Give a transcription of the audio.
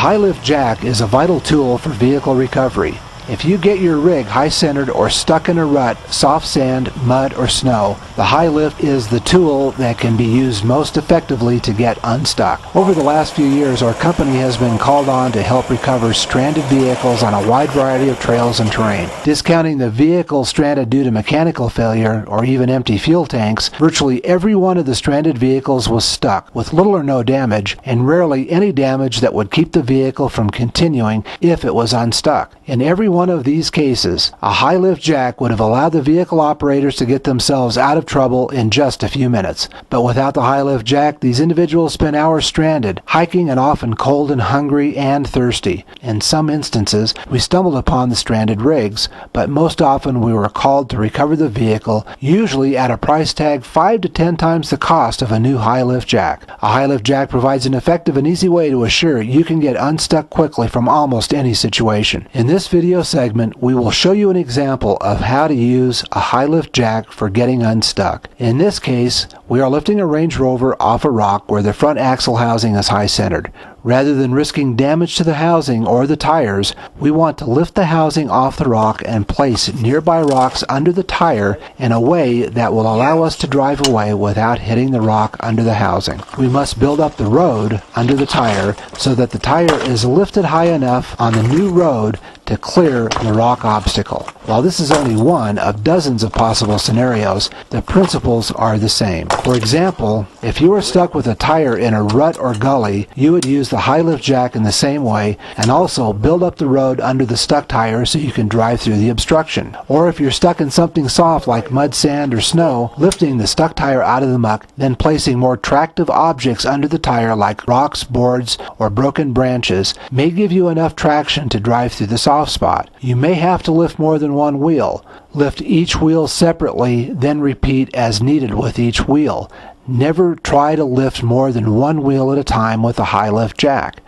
high-lift jack is a vital tool for vehicle recovery. If you get your rig high-centered or stuck in a rut, soft sand, mud, or snow, the high-lift is the tool that can be used most effectively to get unstuck. Over the last few years, our company has been called on to help recover stranded vehicles on a wide variety of trails and terrain. Discounting the vehicle stranded due to mechanical failure or even empty fuel tanks, virtually every one of the stranded vehicles was stuck with little or no damage, and rarely any damage that would keep the vehicle from continuing if it was unstuck. In every one of these cases, a high-lift jack would have allowed the vehicle operators to get themselves out of trouble in just a few minutes. But without the high-lift jack, these individuals spent hours stranded, hiking and often cold and hungry and thirsty. In some instances, we stumbled upon the stranded rigs, but most often we were called to recover the vehicle, usually at a price tag 5 to 10 times the cost of a new high-lift jack. A high-lift jack provides an effective and easy way to assure you can get unstuck quickly from almost any situation. In this video segment, we will show you an example of how to use a high-lift jack for getting unstuck. In this case, we are lifting a Range Rover off a rock where the front axle housing is high-centered. Rather than risking damage to the housing or the tires, we want to lift the housing off the rock and place nearby rocks under the tire in a way that will allow us to drive away without hitting the rock under the housing. We must build up the road under the tire so that the tire is lifted high enough on the new road to clear the rock obstacle. While this is only one of dozens of possible scenarios, the principles are the same. For example, if you are stuck with a tire in a rut or gully, you would use the high-lift jack in the same way and also build up the road under the stuck tire so you can drive through the obstruction. Or if you're stuck in something soft like mud, sand, or snow, lifting the stuck tire out of the muck, then placing more tractive objects under the tire like rocks, boards, or broken branches may give you enough traction to drive through the soft spot. You may have to lift more than one wheel. Lift each wheel separately, then repeat as needed with each wheel. Never try to lift more than one wheel at a time with a high-lift jack.